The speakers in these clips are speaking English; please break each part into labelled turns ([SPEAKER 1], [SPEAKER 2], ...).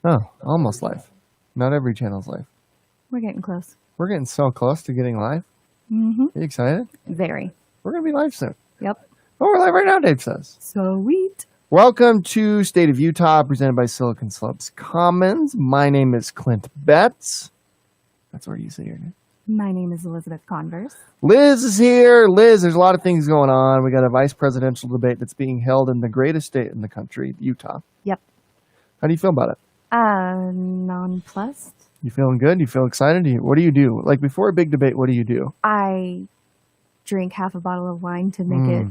[SPEAKER 1] Oh, almost live. Not every channel's live.
[SPEAKER 2] We're getting close.
[SPEAKER 1] We're getting so close to getting live.
[SPEAKER 2] Mm-hmm.
[SPEAKER 1] Are you excited?
[SPEAKER 2] Very.
[SPEAKER 1] We're going to be live soon.
[SPEAKER 2] Yep.
[SPEAKER 1] Oh, we're live right now, Dave says.
[SPEAKER 2] Sweet.
[SPEAKER 1] Welcome to State of Utah, presented by Silicon Slopes Commons. My name is Clint Betts. That's where you say your name.
[SPEAKER 2] My name is Elizabeth Converse.
[SPEAKER 1] Liz is here. Liz, there's a lot of things going on. We got a vice presidential debate that's being held in the greatest state in the country, Utah.
[SPEAKER 2] Yep.
[SPEAKER 1] How do you feel about it?
[SPEAKER 2] Nonplussed.
[SPEAKER 1] You feeling good? You feel excited? What do you do? Like before a big debate, what do you do?
[SPEAKER 2] I drink half a bottle of wine to make it,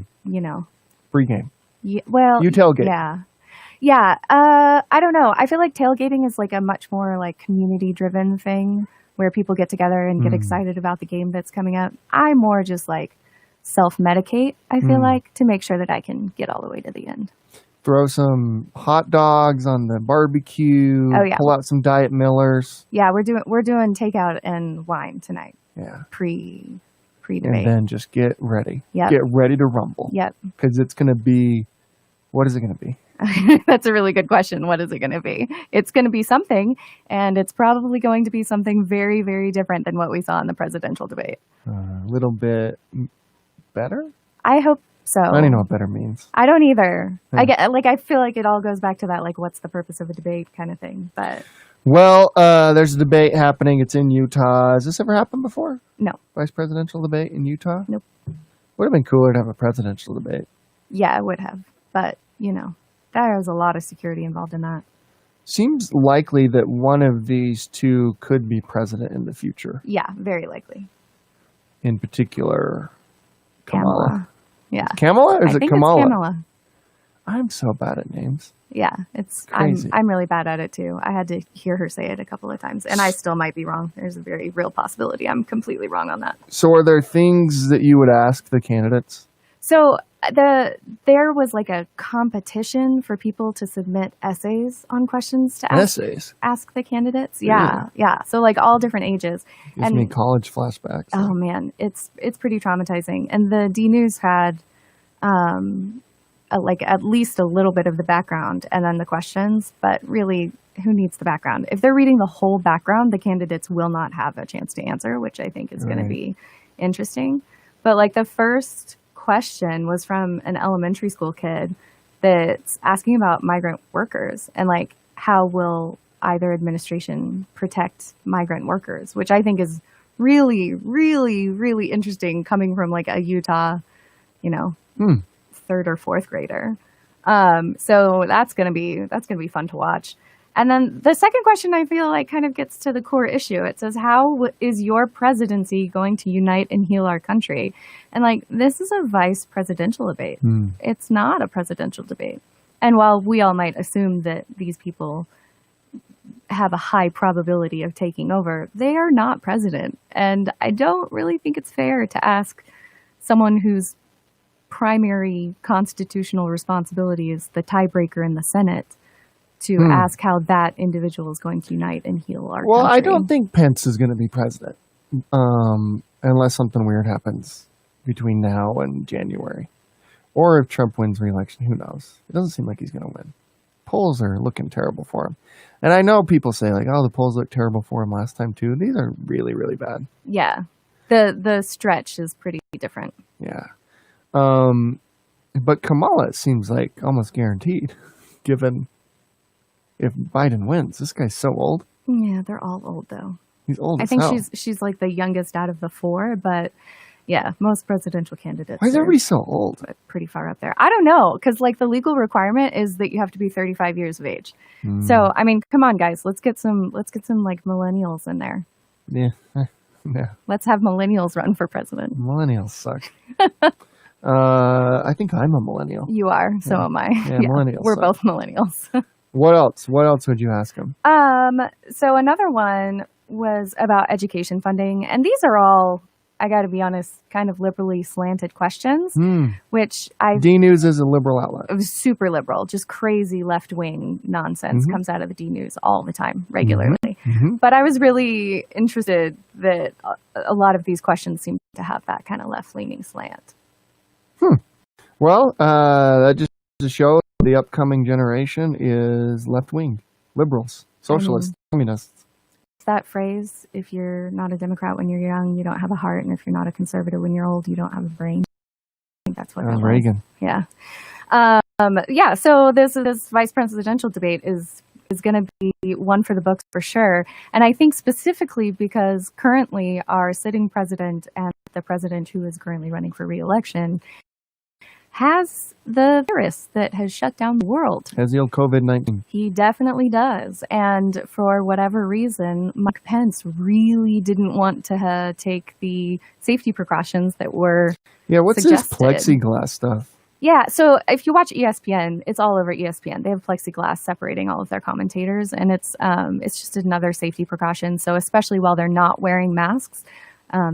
[SPEAKER 1] Pre-game.
[SPEAKER 2] Yeah, well,
[SPEAKER 1] You tailgate.
[SPEAKER 2] Yeah. I don't know. I feel like tailgating is like a much more like community-driven thing where people get together and get excited about the game that's coming up. I more just like self-medicate, I feel like, to make sure that I can get all the way to the end. Throw
[SPEAKER 1] some hot dogs on the barbecue.
[SPEAKER 2] Oh, yeah.
[SPEAKER 1] Pull out some Diet Millers.
[SPEAKER 2] Yeah, we're doing takeout and wine tonight.
[SPEAKER 1] Yeah.
[SPEAKER 2] Pre-debate.
[SPEAKER 1] And then just get ready.
[SPEAKER 2] Yep.
[SPEAKER 1] Get ready to rumble.
[SPEAKER 2] Yep.
[SPEAKER 1] Because it's going to be, what is it going to be?
[SPEAKER 2] That's a really good question. What is it going to be? It's going to be something, and it's probably going to be something very, very different than what we saw in the presidential debate.
[SPEAKER 1] A little bit better?
[SPEAKER 2] I hope so.
[SPEAKER 1] I don't know what better means.
[SPEAKER 2] I don't either.
[SPEAKER 1] Yeah.
[SPEAKER 2] I feel like it all goes back to that, like, what's the purpose of a debate kind of thing. But
[SPEAKER 1] well, there's a debate happening. It's in Utah. Has this ever happened before?
[SPEAKER 2] No.
[SPEAKER 1] Vice presidential debate in Utah?
[SPEAKER 2] Nope.
[SPEAKER 1] Would have been cooler to have a presidential debate.
[SPEAKER 2] Yeah, it would have. But, there's a lot of security involved in that.
[SPEAKER 1] Seems likely that one of these two could be president in the future.
[SPEAKER 2] Yeah, very likely.
[SPEAKER 1] In particular, Kamala.
[SPEAKER 2] Yeah.
[SPEAKER 1] Kamala or is it Kamala?
[SPEAKER 2] It's Kamala.
[SPEAKER 1] I'm so bad at names.
[SPEAKER 2] Yeah, I'm really bad at it too. I had to hear her say it a couple of times, and I still might be wrong. There's a very real possibility I'm completely wrong on that.
[SPEAKER 1] So are there things that you would ask the candidates?
[SPEAKER 2] So there was like a competition for people to submit essays on questions to ask the candidates. Yeah, yeah. So like all different ages.
[SPEAKER 1] Gives me college flashbacks.
[SPEAKER 2] Oh man, it's pretty traumatizing. And the D News had like at least a little bit of the background and then the questions, but really, who needs the background? If they're reading the whole background, the candidates will not have a chance to answer, which I think is going to be interesting. But like the first question was from an elementary school kid that's asking about migrant workers and like how will either administration protect migrant workers, which I think is really, really, really interesting coming from like a Utah, third or fourth grader. So that's gonna be fun to watch. And then the second question I feel like kind of gets to the core issue. It says, how is your presidency going to unite and heal our country? And like, this is a vice presidential debate. It's not a presidential debate. And while we all might assume that these people have a high probability of taking over, they are not president. And I don't really think it's fair to ask someone whose primary constitutional responsibility is the tiebreaker in the Senate to ask how that individual is going to unite and heal our country.
[SPEAKER 1] Well, I don't think Pence is going to be president unless something weird happens between now and January. Or if Trump wins re-election, who knows? It doesn't seem like he's going to win. Polls are looking terrible for him. And I know people say, like, oh, the polls looked terrible for him last time, too. These are really, really bad.
[SPEAKER 2] Yeah. The stretch is pretty different.
[SPEAKER 1] Yeah. But Kamala seems like almost guaranteed, given if Biden wins. This guy's so old.
[SPEAKER 2] Yeah, they're all old though.
[SPEAKER 1] He's old.
[SPEAKER 2] I think she's like the youngest out of the four, but yeah, most presidential candidates.
[SPEAKER 1] Why is everybody so old?
[SPEAKER 2] Pretty far up there. I don't know, because like the legal requirement is that you have to be 35 years of age. So I mean, come on, guys, let's get some like millennials in there.
[SPEAKER 1] Yeah. Yeah.
[SPEAKER 2] Let's have millennials run for president.
[SPEAKER 1] Millennials suck. I think I'm a millennial.
[SPEAKER 2] You are. So am I.
[SPEAKER 1] Yeah, millennials.
[SPEAKER 2] We're both millennials.
[SPEAKER 1] What else? What else would you ask him?
[SPEAKER 2] So another one was about education funding. And these are all, I got to be honest, kind of liberally slanted questions, which
[SPEAKER 1] D News is a liberal outlet.
[SPEAKER 2] Super liberal, just crazy left-wing nonsense comes out of the D News all the time, regularly. But I was really interested that a lot of these questions seem to have that kind of left-leaning slant.
[SPEAKER 1] Well, that just shows the upcoming generation is left-wing liberals. Socialists, communists.
[SPEAKER 2] That phrase, if you're not a Democrat when you're young, you don't have a heart, and if you're not a conservative when you're old, you don't have a brain. I think that's what
[SPEAKER 1] That
[SPEAKER 2] that
[SPEAKER 1] was
[SPEAKER 2] was.
[SPEAKER 1] Reagan.
[SPEAKER 2] Yeah. Yeah, so this vice presidential debate is going to be one for the books for sure. And I think specifically because currently our sitting president and the president who is currently running for re-election has the virus that has shut down the world.
[SPEAKER 1] Has the old COVID-19.
[SPEAKER 2] He definitely does. And for whatever reason, Mike Pence really didn't want to take the safety precautions that were
[SPEAKER 1] Yeah, what's
[SPEAKER 2] suggested.
[SPEAKER 1] this plexiglass stuff?
[SPEAKER 2] Yeah, so if you watch ESPN, it's all over ESPN. They have plexiglass separating all of their commentators, and it's just another safety precaution. So especially while they're not wearing masks,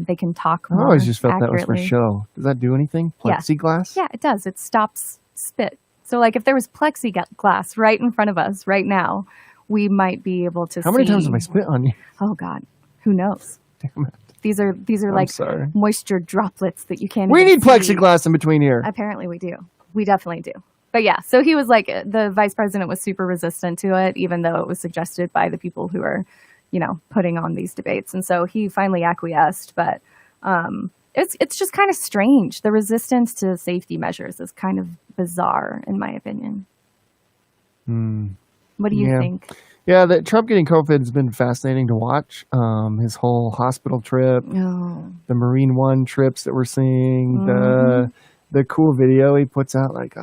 [SPEAKER 2] they can talk more
[SPEAKER 1] I always just felt that was
[SPEAKER 2] accurately.
[SPEAKER 1] for show. Does that do anything?
[SPEAKER 2] Yeah.
[SPEAKER 1] Plexiglass?
[SPEAKER 2] Yeah, it does. It stops spit. So like if there was plexiglass right in front of us right now, we might be able to
[SPEAKER 1] How
[SPEAKER 2] see.
[SPEAKER 1] many times have I spit on you?
[SPEAKER 2] Oh God, who knows?
[SPEAKER 1] Damn it.
[SPEAKER 2] These are
[SPEAKER 1] I'm
[SPEAKER 2] like
[SPEAKER 1] sorry.
[SPEAKER 2] moisture droplets that you can't
[SPEAKER 1] We
[SPEAKER 2] even
[SPEAKER 1] need
[SPEAKER 2] see.
[SPEAKER 1] plexiglass in between here.
[SPEAKER 2] Apparently we do. We definitely do. But yeah, so he was like, the vice president was super resistant to it, even though it was suggested by the people who are, putting on these debates. And so he finally acquiesced. But it's just kind of strange. The resistance to safety measures is kind of bizarre, in my opinion. What do you think?
[SPEAKER 1] Yeah, that Trump getting COVID has been fascinating to watch. His whole hospital trip,
[SPEAKER 2] Oh.
[SPEAKER 1] the Marine One trips that we're seeing, the cool video he puts out, like,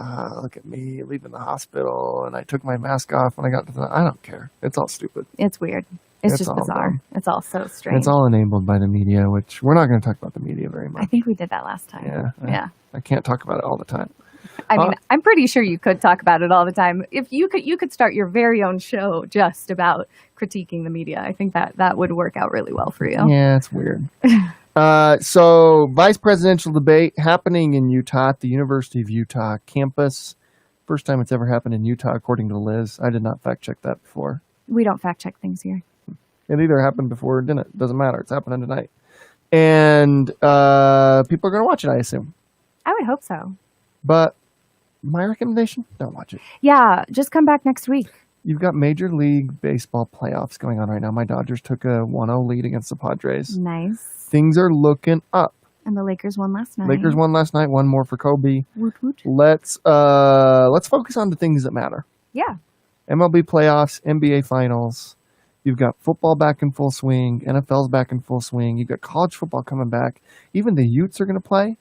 [SPEAKER 1] look at me leaving the hospital, and I took my mask off when I got to I don't care. It's all stupid.
[SPEAKER 2] It's weird. It's
[SPEAKER 1] It's
[SPEAKER 2] just
[SPEAKER 1] all
[SPEAKER 2] bizarre.
[SPEAKER 1] dumb.
[SPEAKER 2] It's all so strange.
[SPEAKER 1] It's all enabled by the media, which we're not going to talk about the media very much.
[SPEAKER 2] I think we did that last time.
[SPEAKER 1] Yeah. I can't talk about it all the time.
[SPEAKER 2] I mean, I'm pretty sure you could talk about it all the time. If you could start your very own show just about critiquing the media. I think that would work out really well for you.
[SPEAKER 1] Yeah, it's weird. So, vice presidential debate happening in Utah at the University of Utah campus. First time it's ever happened in Utah, according to Liz. I did not fact check that before.
[SPEAKER 2] We don't fact check things here.
[SPEAKER 1] It either happened before or didn't. Doesn't matter. It's happening tonight. And people are going to watch it, I assume.
[SPEAKER 2] I would hope so.
[SPEAKER 1] But my recommendation, don't watch it.
[SPEAKER 2] Yeah, just come back next week.
[SPEAKER 1] You've got Major League Baseball playoffs going on right now. My Dodgers took a 1-0 lead against the Padres.
[SPEAKER 2] Nice.
[SPEAKER 1] Things are looking up.
[SPEAKER 2] And the Lakers won last night.
[SPEAKER 1] Lakers won last night. One more for Kobe.
[SPEAKER 2] Woot woot.
[SPEAKER 1] Let's focus on the things that matter.
[SPEAKER 2] Yeah.
[SPEAKER 1] MLB playoffs, NBA finals. You've got football back in full swing. NFL's back in full swing. You've got college football coming back. Even the Utes are going to play,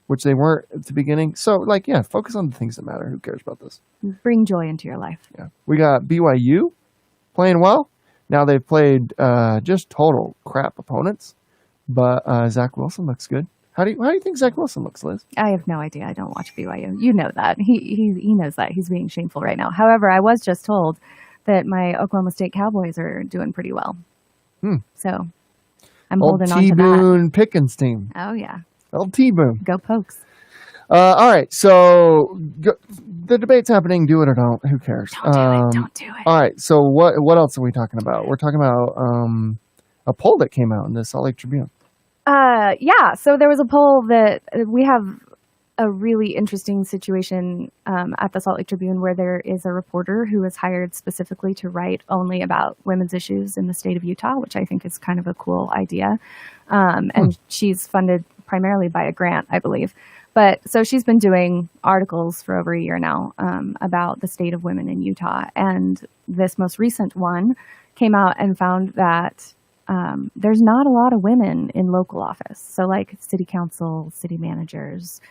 [SPEAKER 1] which they weren't at the beginning. So, focus on the things that matter. Who cares about this?
[SPEAKER 2] Bring joy into your life.
[SPEAKER 1] Yeah. We got BYU playing well. Now they've played just total crap opponents, but Zach Wilson looks good. How do you think Zach Wilson looks, Liz?
[SPEAKER 2] I have no idea. I don't watch BYU. You know that. He knows that. He's being shameful right now. However, I was just told that my Oklahoma State Cowboys are doing pretty well. So I'm
[SPEAKER 1] Old
[SPEAKER 2] holding on to that.
[SPEAKER 1] T-Boone Pickens team.
[SPEAKER 2] Oh, yeah.
[SPEAKER 1] Old T-Boone.
[SPEAKER 2] Go Pokes.
[SPEAKER 1] All right, so the debate's happening. Do it or don't. Who cares?
[SPEAKER 2] Don't do it. Don't do it.
[SPEAKER 1] All right, so what else are we talking about? We're talking about a poll that came out in the Salt Lake Tribune.
[SPEAKER 2] Yeah, so there was a poll that we have a really interesting situation at the Salt Lake Tribune where there is a reporter who is hired specifically to write only about women's issues in the state of Utah, which I think is kind of a cool idea. And she's funded primarily by a grant, I believe. But so she's been doing articles for over a year now about the state of women in Utah. And this most recent one came out and found that there's not a lot of women in local office. So like city council, city managers,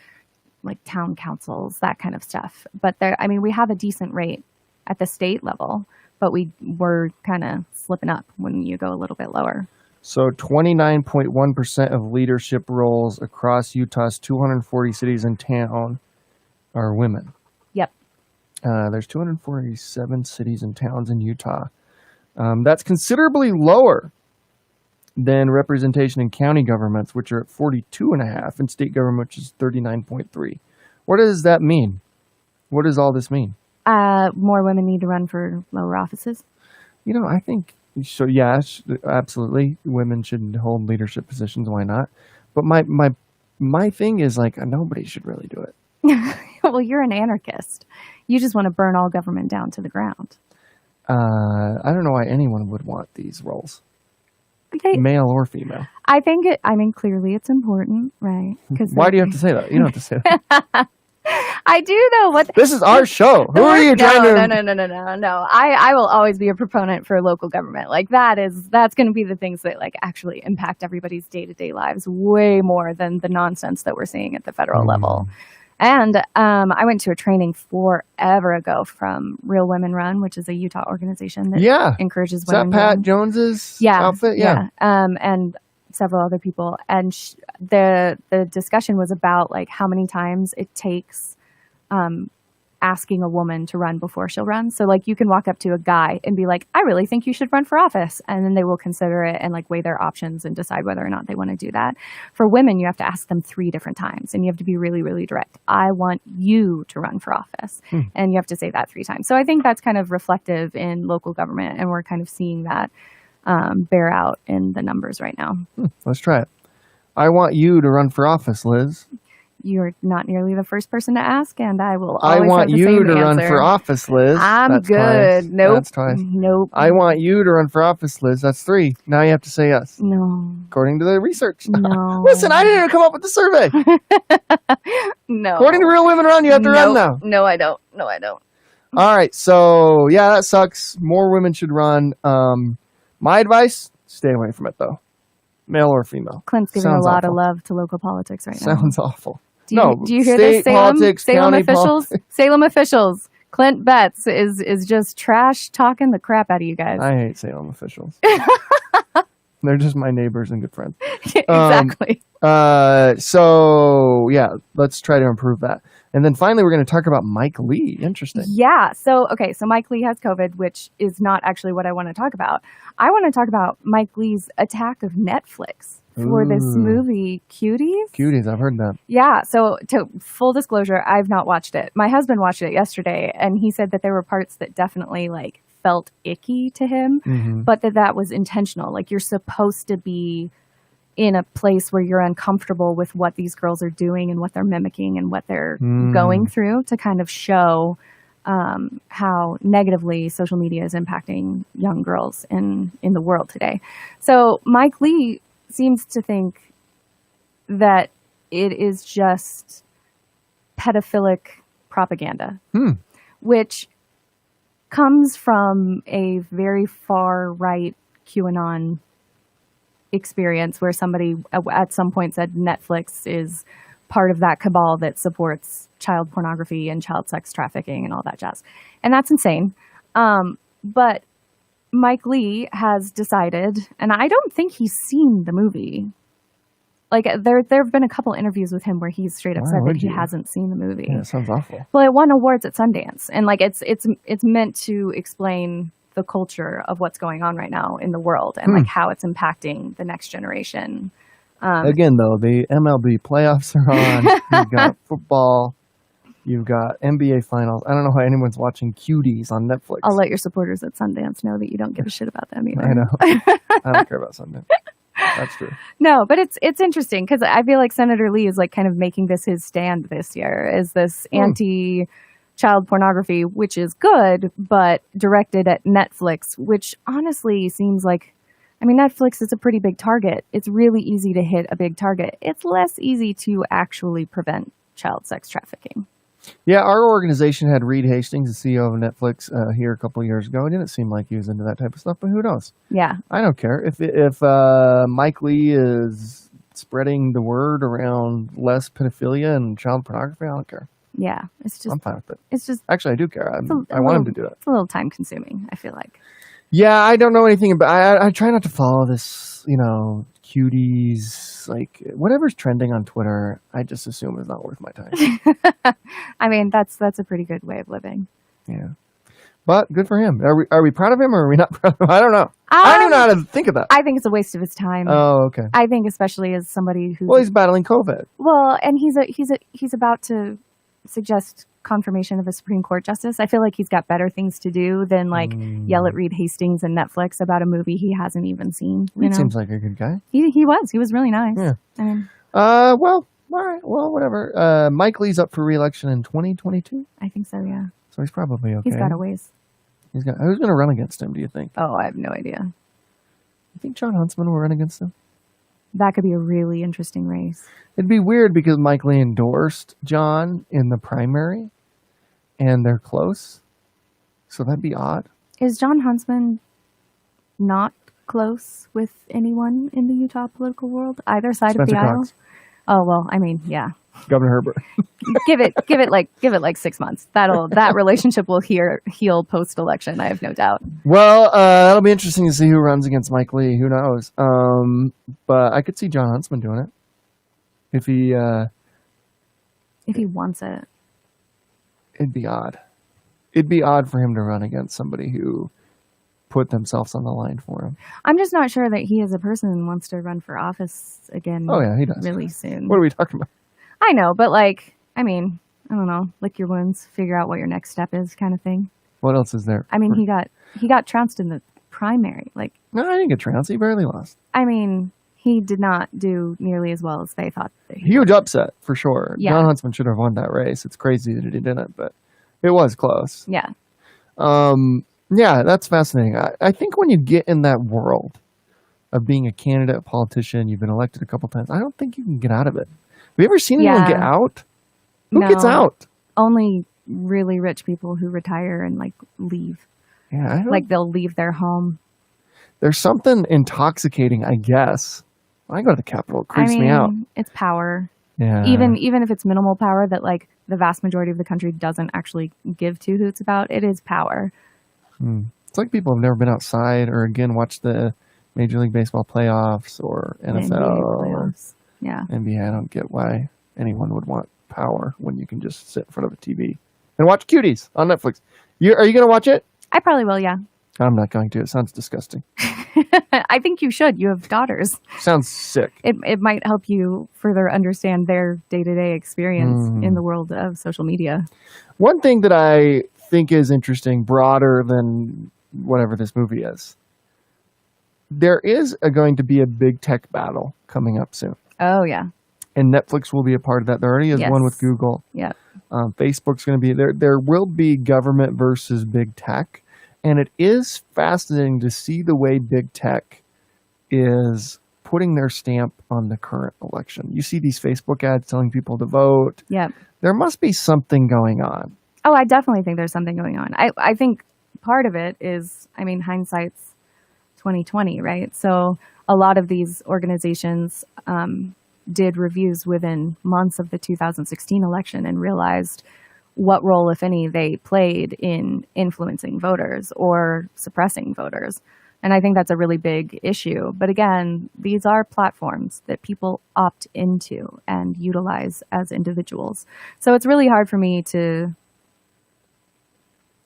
[SPEAKER 2] like town councils, that kind of stuff. But we have a decent rate at the state level, but we're kind of slipping up when you go a little bit lower.
[SPEAKER 1] So 29.1% of leadership roles across Utah's 240 cities and town are women.
[SPEAKER 2] Yep.
[SPEAKER 1] There's 247 cities and towns in Utah. That's considerably lower than representation in county governments, which are at 42.5%, and state government, which is 39.3%. What does that mean? What does all this mean?
[SPEAKER 2] More women need to run for lower offices.
[SPEAKER 1] I think so. Yes, absolutely. Women should hold leadership positions. Why not? But my thing is nobody should really do it.
[SPEAKER 2] Well, you're an anarchist. You just want to burn all government down to the ground.
[SPEAKER 1] I don't know why anyone would want these roles,
[SPEAKER 2] They,
[SPEAKER 1] male or female.
[SPEAKER 2] I think clearly it's important, right?
[SPEAKER 1] Why do you have to say that? You don't have to say that.
[SPEAKER 2] I do though. What
[SPEAKER 1] This is our show. Who are you trying to?
[SPEAKER 2] No. I will always be a proponent for local government. Like that's going to be the things that like actually impact everybody's day-to-day lives way more than the nonsense that we're seeing at the federal level. And I went to a training forever ago from Real Women Run, which is a Utah organization that encourages
[SPEAKER 1] Is
[SPEAKER 2] women.
[SPEAKER 1] That Pat Jones's outfit? Yeah.
[SPEAKER 2] And several other people. And the discussion was about like how many times it takes asking a woman to run before she'll run. So like you can walk up to a guy and be like, I really think you should run for office. And then they will consider it and like weigh their options and decide whether or not they want to do that. For women, you have to ask them 3 different times and you have to be really, really direct. I want you to run for office. And you have to say that 3 times. So I think that's kind of reflective in local government. And we're kind of seeing that bear out in the numbers right now.
[SPEAKER 1] Let's try it. I want you to run for office, Liz.
[SPEAKER 2] You're not nearly the first person to ask, and I will always
[SPEAKER 1] I want
[SPEAKER 2] have the
[SPEAKER 1] you
[SPEAKER 2] same
[SPEAKER 1] to run
[SPEAKER 2] answer.
[SPEAKER 1] for office, Liz.
[SPEAKER 2] I'm
[SPEAKER 1] That's
[SPEAKER 2] good.
[SPEAKER 1] Twice.
[SPEAKER 2] Nope.
[SPEAKER 1] That's twice.
[SPEAKER 2] Nope.
[SPEAKER 1] I want you to run for office, Liz. That's 3. Now you have to say yes.
[SPEAKER 2] No.
[SPEAKER 1] According to the research.
[SPEAKER 2] No.
[SPEAKER 1] Listen, I didn't even come up with the survey.
[SPEAKER 2] No.
[SPEAKER 1] According to Real Women Run, you have to run now.
[SPEAKER 2] No, I don't.
[SPEAKER 1] All right. So, yeah, that sucks. More women should run. My advice, stay away from it, though. Male or female.
[SPEAKER 2] Clint's giving
[SPEAKER 1] Sounds
[SPEAKER 2] a lot
[SPEAKER 1] awful.
[SPEAKER 2] of love to local politics right now.
[SPEAKER 1] Sounds awful.
[SPEAKER 2] Do you hear
[SPEAKER 1] state
[SPEAKER 2] this, Salem?
[SPEAKER 1] politics,
[SPEAKER 2] Salem
[SPEAKER 1] county
[SPEAKER 2] officials? Salem officials. Clint Betts is just trash talking the crap out of you guys.
[SPEAKER 1] I hate Salem officials. They're just my neighbors and good friends.
[SPEAKER 2] Exactly.
[SPEAKER 1] So, yeah, let's try to improve that. And then finally, we're going to talk about Mike Lee. Interesting.
[SPEAKER 2] Yeah. So Mike Lee has COVID, which is not actually what I want to talk about. I want to talk about Mike Lee's attack of Netflix for this movie, Cuties.
[SPEAKER 1] Cuties, I've heard that.
[SPEAKER 2] Yeah. So to full disclosure, I've not watched it. My husband watched it yesterday, and he said that there were parts that definitely like felt icky to him, but that was intentional. Like you're supposed to be in a place where you're uncomfortable with what these girls are doing and what they're mimicking and what they're going through to kind of show how negatively social media is impacting young girls in the world today. So Mike Lee seems to think that it is just pedophilic propaganda, which comes from a very far right QAnon experience where somebody at some point said Netflix is part of that cabal that supports child pornography and child sex trafficking and all that jazz. And that's insane. But Mike Lee has decided, and I don't think he's seen the movie. Like there have been a couple interviews with him where he's straight up said that he hasn't seen the movie.
[SPEAKER 1] Yeah, it sounds awful.
[SPEAKER 2] Well, it won awards at Sundance, and like it's meant to explain the culture of what's going on right now in the world and like how it's impacting the next generation.
[SPEAKER 1] Again, though, the MLB playoffs are on. You've got football. You've got NBA finals. I don't know how anyone's watching Cuties on Netflix.
[SPEAKER 2] I'll let your supporters at Sundance know that you don't give a shit about them either.
[SPEAKER 1] I know. I don't care about Sundance. That's true.
[SPEAKER 2] No, but it's interesting because I feel like Senator Lee is like kind of making this his stand this year is this anti-child pornography, which is good, but directed at Netflix, which honestly seems like, I mean, Netflix is a pretty big target. It's really easy to hit a big target. It's less easy to actually prevent child sex trafficking.
[SPEAKER 1] Yeah, our organization had Reed Hastings, the CEO of Netflix, here a couple of years ago. It didn't seem like he was into that type of stuff, but who knows?
[SPEAKER 2] Yeah.
[SPEAKER 1] I don't care. If Mike Lee is spreading the word around less pedophilia and child pornography, I don't care.
[SPEAKER 2] Yeah. It's just,
[SPEAKER 1] I'm fine with it.
[SPEAKER 2] It's just,
[SPEAKER 1] actually, I do care. I want him to do it.
[SPEAKER 2] It's a little time consuming, I feel like.
[SPEAKER 1] Yeah, I don't know anything about I try not to follow this, Cuties, like whatever's trending on Twitter, I just assume is not worth my time.
[SPEAKER 2] I mean, that's a pretty good way of living.
[SPEAKER 1] Yeah. But good for him. Are we proud of him or are we not proud of him? I don't know. I don't even know how to think of that.
[SPEAKER 2] I think it's a waste of his time.
[SPEAKER 1] Oh, okay.
[SPEAKER 2] I think especially as somebody who
[SPEAKER 1] he's battling COVID.
[SPEAKER 2] Well, and he's about to suggest confirmation of a Supreme Court justice. I feel like he's got better things to do than like yell at Reed Hastings and Netflix about a movie he hasn't even seen.
[SPEAKER 1] Reed seems like a good guy.
[SPEAKER 2] He was really nice.
[SPEAKER 1] Yeah.
[SPEAKER 2] I mean,
[SPEAKER 1] well, all right. Well, whatever. Mike Lee's up for re-election in 2022.
[SPEAKER 2] I think so. Yeah.
[SPEAKER 1] So he's probably okay.
[SPEAKER 2] He's got a ways.
[SPEAKER 1] Who's going to run against him, do you think?
[SPEAKER 2] Oh, I have no idea.
[SPEAKER 1] You think John Huntsman will run against him?
[SPEAKER 2] That could be a really interesting race.
[SPEAKER 1] It'd be weird because Mike Lee endorsed John in the primary, and they're close. So that'd be odd.
[SPEAKER 2] Is John Huntsman not close with anyone in the Utah political world, either side
[SPEAKER 1] Spencer
[SPEAKER 2] of the
[SPEAKER 1] Cox.
[SPEAKER 2] aisle? Oh well, I mean, yeah.
[SPEAKER 1] Governor Herbert.
[SPEAKER 2] give it like 6 months. That relationship will heal post election. I have no doubt.
[SPEAKER 1] Well, that'll be interesting to see who runs against Mike Lee. Who knows? But I could see John Huntsman doing it if he
[SPEAKER 2] wants it.
[SPEAKER 1] It'd be odd. It'd be odd for him to run against somebody who put themselves on the line for him.
[SPEAKER 2] I'm just not sure that he as a person wants to run for office again.
[SPEAKER 1] Oh yeah, he does.
[SPEAKER 2] Really soon.
[SPEAKER 1] What are we talking about?
[SPEAKER 2] I know, but I don't know, lick your wounds, figure out what your next step is, kind of thing.
[SPEAKER 1] What else is there?
[SPEAKER 2] I mean, he got trounced in the primary.
[SPEAKER 1] No, I didn't get trounced. He barely lost.
[SPEAKER 2] I mean, he did not do nearly as well as they thought.
[SPEAKER 1] Huge upset for sure.
[SPEAKER 2] Yeah.
[SPEAKER 1] John Huntsman should have won that race. It's crazy that he didn't, but it was close.
[SPEAKER 2] Yeah.
[SPEAKER 1] Yeah, that's fascinating. I think when you get in that world of being a candidate, a politician, you've been elected a couple times, I don't think you can get out of it. Have you ever seen anyone get out? Who gets out?
[SPEAKER 2] Only really rich people who retire and leave.
[SPEAKER 1] Yeah,
[SPEAKER 2] They'll leave their home.
[SPEAKER 1] There's something intoxicating, I guess. When I go to the Capitol, it creeps me out.
[SPEAKER 2] It's power.
[SPEAKER 1] Yeah.
[SPEAKER 2] Even if it's minimal power that the vast majority of the country doesn't actually give two hoots about, it is power.
[SPEAKER 1] It's like people have never been outside or again watched the Major League Baseball playoffs or NFL.
[SPEAKER 2] NBA playoffs. Yeah.
[SPEAKER 1] NBA. I don't get why anyone would want power when you can just sit in front of a TV and watch Cuties on Netflix. Are you going to watch it?
[SPEAKER 2] I probably will, yeah.
[SPEAKER 1] I'm not going to. It sounds disgusting.
[SPEAKER 2] I think you should. You have daughters.
[SPEAKER 1] Sounds sick.
[SPEAKER 2] It might help you further understand their day-to-day experience in the world of social media.
[SPEAKER 1] One thing that I think is interesting, broader than whatever this movie is, there is going to be a big tech battle coming up soon.
[SPEAKER 2] Oh, yeah.
[SPEAKER 1] And Netflix will be a part of that. There already is one with Google.
[SPEAKER 2] Yeah.
[SPEAKER 1] Facebook's going to be there. There will be government versus big tech. And it is fascinating to see the way big tech is putting their stamp on the current election. You see these Facebook ads telling people to vote.
[SPEAKER 2] Yeah.
[SPEAKER 1] There must be something going on.
[SPEAKER 2] Oh, I definitely think there's something going on. I think part of it is, hindsight's 2020, right? So a lot of these organizations did reviews within months of the 2016 election and realized what role, if any, they played in influencing voters or suppressing voters. And I think that's a really big issue. But again, these are platforms that people opt into and utilize as individuals. So it's really hard for me to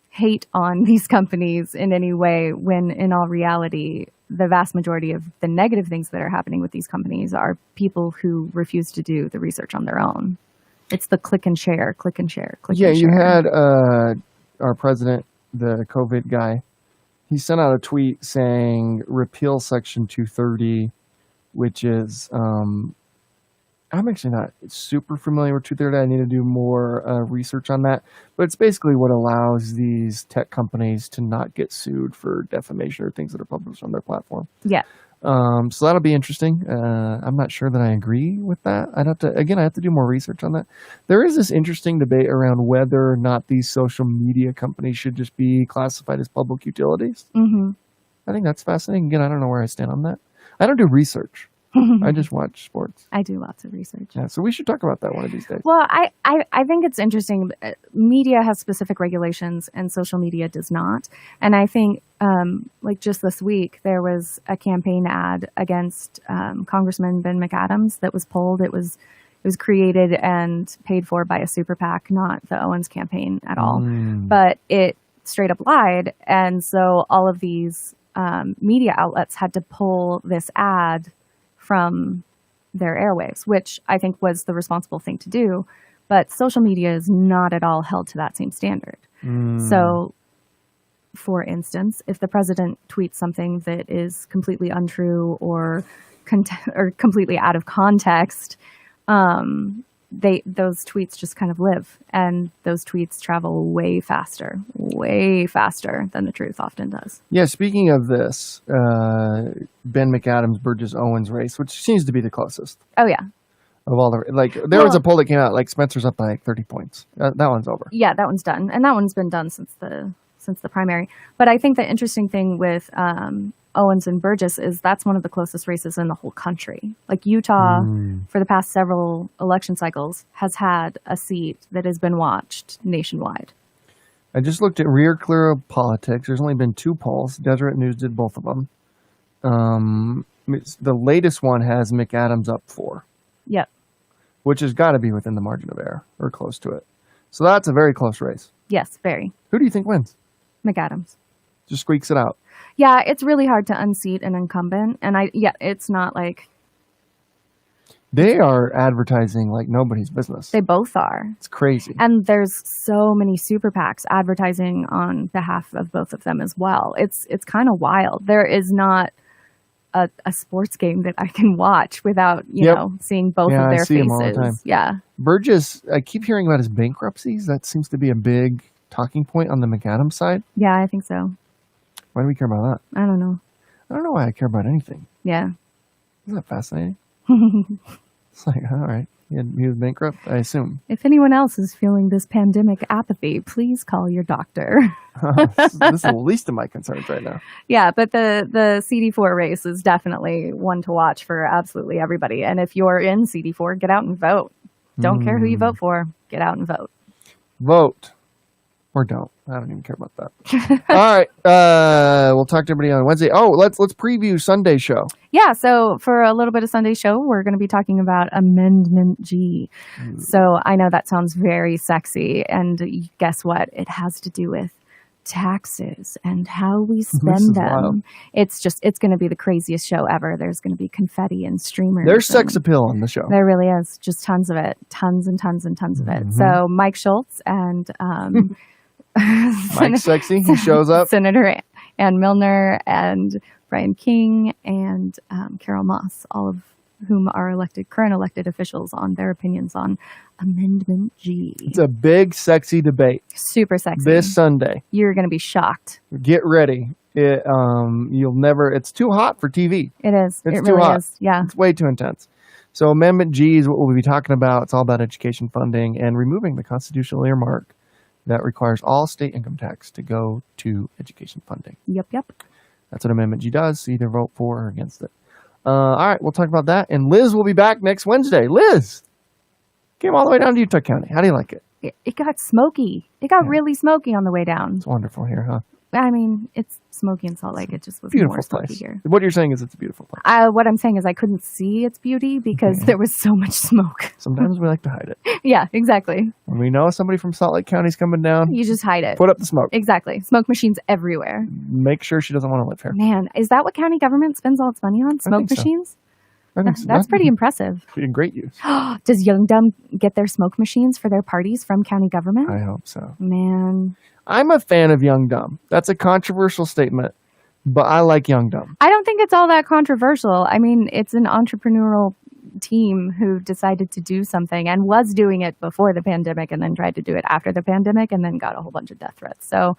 [SPEAKER 2] hate on these companies in any way when in all reality, the vast majority of the negative things that are happening with these companies are people who refuse to do the research on their own. It's the click and share, click and share, click and share.
[SPEAKER 1] Yeah, you had our president, the COVID guy, he sent out a tweet saying repeal Section 230, which is, I'm actually not super familiar with 230. I need to do more research on that. But it's basically what allows these tech companies to not get sued for defamation or things that are published on their platform.
[SPEAKER 2] Yeah.
[SPEAKER 1] So that'll be interesting. I'm not sure that I agree with that. I have to do more research on that. There is this interesting debate around whether or not these social media companies should just be classified as public utilities.
[SPEAKER 2] Mm-hmm.
[SPEAKER 1] I think that's fascinating. Again, I don't know where I stand on that. I don't do research. I just watch sports.
[SPEAKER 2] I do lots of research.
[SPEAKER 1] Yeah, so we should talk about that one of these days.
[SPEAKER 2] Well, I think it's interesting. Media has specific regulations and social media does not. And I think just this week, there was a campaign ad against Congressman Ben McAdams that was pulled. It was created and paid for by a super PAC, not the Owens campaign at all. But it straight up lied. And so all of these media outlets had to pull this ad from their airwaves, which I think was the responsible thing to do. But social media is not at all held to that same standard. So, for instance, if the president tweets something that is completely untrue or completely out of context, those tweets just kind of live, and those tweets travel way faster than the truth often does.
[SPEAKER 1] Yeah, speaking of this, Ben McAdams, Burgess Owens race, which seems to be the closest
[SPEAKER 2] Oh yeah.
[SPEAKER 1] of all the, like, there was a poll that came out, like, Spencer's up by like 30 points. That one's over.
[SPEAKER 2] Yeah, that one's done. And that one's been done since the primary. But I think the interesting thing with Owens and Burgess is that's one of the closest races in the whole country. Like Utah, for the past several election cycles, has had a seat that has been watched nationwide.
[SPEAKER 1] I just looked at Rear Clear Politics. There's only been 2 polls. Deseret News did both of them. The latest one has McAdams up 4.
[SPEAKER 2] Yep.
[SPEAKER 1] Which has got to be within the margin of error or close to it. So that's a very close race.
[SPEAKER 2] Yes, very.
[SPEAKER 1] Who do you think wins?
[SPEAKER 2] McAdams.
[SPEAKER 1] Just squeaks it out.
[SPEAKER 2] Yeah, it's really hard to unseat an incumbent. And it's not like...
[SPEAKER 1] They are advertising like nobody's business.
[SPEAKER 2] They both are.
[SPEAKER 1] It's crazy.
[SPEAKER 2] And there's so many super PACs advertising on behalf of both of them as well. It's kind of wild. There is not a sports game that I can watch without, you know, seeing both of their
[SPEAKER 1] I see
[SPEAKER 2] faces.
[SPEAKER 1] him all the time.
[SPEAKER 2] Yeah.
[SPEAKER 1] Burgess, I keep hearing about his bankruptcies. That seems to be a big talking point on the McAdams side.
[SPEAKER 2] Yeah, I think so.
[SPEAKER 1] Why do we care about that?
[SPEAKER 2] I don't know.
[SPEAKER 1] I don't know why I care about anything.
[SPEAKER 2] Yeah.
[SPEAKER 1] Isn't that fascinating? It's like, all right. He was bankrupt, I assume.
[SPEAKER 2] If anyone else is feeling this pandemic apathy, please call your doctor.
[SPEAKER 1] This is the least of my concerns right now.
[SPEAKER 2] Yeah, but the CD4 race is definitely one to watch for absolutely everybody. And if you're in CD4, get out and vote. Don't care who you vote for. Get out and vote.
[SPEAKER 1] Vote. Or don't. I don't even care about that. All right. We'll talk to everybody on Wednesday. Oh, let's preview Sunday's show.
[SPEAKER 2] Yeah, so for a little bit of Sunday show, we're going to be talking about Amendment G. So I know that sounds very sexy, and guess what? It has to do with taxes and how we spend them.
[SPEAKER 1] Wild.
[SPEAKER 2] It's going to be the craziest show ever. There's going to be confetti and streamers.
[SPEAKER 1] There's sex appeal on the show.
[SPEAKER 2] There really is. Just tons of it. Tons and tons and tons of it. So Mike Schultz and
[SPEAKER 1] Mike's sexy. He shows up.
[SPEAKER 2] Senator Ann Milner and Brian King and Carol Moss, all of whom are current elected officials, on their opinions on Amendment G.
[SPEAKER 1] It's a big, sexy debate.
[SPEAKER 2] Super sexy.
[SPEAKER 1] This Sunday.
[SPEAKER 2] You're going to be shocked.
[SPEAKER 1] Get ready. It's too hot for TV.
[SPEAKER 2] It is.
[SPEAKER 1] It's
[SPEAKER 2] it
[SPEAKER 1] too
[SPEAKER 2] really
[SPEAKER 1] hot.
[SPEAKER 2] is. Yeah.
[SPEAKER 1] It's way too intense. So Amendment G is what we'll be talking about. It's all about education funding and removing the constitutional earmark that requires all state income tax to go to education funding.
[SPEAKER 2] Yep.
[SPEAKER 1] That's what Amendment G does. So either vote for or against it. All right, we'll talk about that. And Liz will be back next Wednesday. Liz came all the way down to Utah County. How do you like it?
[SPEAKER 2] It got smoky. It got really smoky on the way down.
[SPEAKER 1] It's wonderful here, huh?
[SPEAKER 2] I mean, it's smoky in Salt Lake. It just was
[SPEAKER 1] Beautiful
[SPEAKER 2] more smoky
[SPEAKER 1] place.
[SPEAKER 2] here.
[SPEAKER 1] What you're saying is it's a beautiful place.
[SPEAKER 2] What I'm saying is I couldn't see its beauty because there was so much smoke.
[SPEAKER 1] Sometimes we like to hide it.
[SPEAKER 2] Yeah, exactly.
[SPEAKER 1] When we know somebody from Salt Lake County's coming down,
[SPEAKER 2] You just hide it.
[SPEAKER 1] put up the smoke.
[SPEAKER 2] Exactly. Smoke machines everywhere.
[SPEAKER 1] Make sure she doesn't want to live here.
[SPEAKER 2] Man, is that what county government spends all its money on? Smoke
[SPEAKER 1] think so.
[SPEAKER 2] machines?
[SPEAKER 1] I think so.
[SPEAKER 2] That's pretty impressive.
[SPEAKER 1] In great use.
[SPEAKER 2] Does Young Dumb get their smoke machines for their parties from county government?
[SPEAKER 1] I hope so.
[SPEAKER 2] Man.
[SPEAKER 1] I'm a fan of Young Dumb. That's a controversial statement, but I like Young Dumb.
[SPEAKER 2] I don't think it's all that controversial. I mean, it's an entrepreneurial team who decided to do something and was doing it before the pandemic and then tried to do it after the pandemic and then got a whole bunch of death threats. So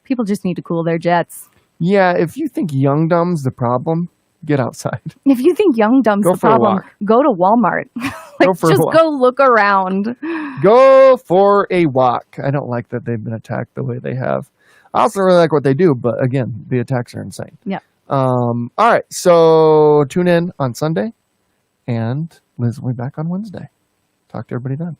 [SPEAKER 2] people just need to cool their jets.
[SPEAKER 1] Yeah, if you think Young Dumb's the problem, get outside.
[SPEAKER 2] If you think Young Dumb's
[SPEAKER 1] Go
[SPEAKER 2] the
[SPEAKER 1] for a
[SPEAKER 2] problem,
[SPEAKER 1] walk.
[SPEAKER 2] go to Walmart.
[SPEAKER 1] Go for a
[SPEAKER 2] just
[SPEAKER 1] walk.
[SPEAKER 2] go look around.
[SPEAKER 1] Go for a walk. I don't like that they've been attacked the way they have. I also really like what they do, but again, the attacks are insane.
[SPEAKER 2] Yeah.
[SPEAKER 1] All right, so tune in on Sunday, and Liz will be back on Wednesday. Talk to everybody then.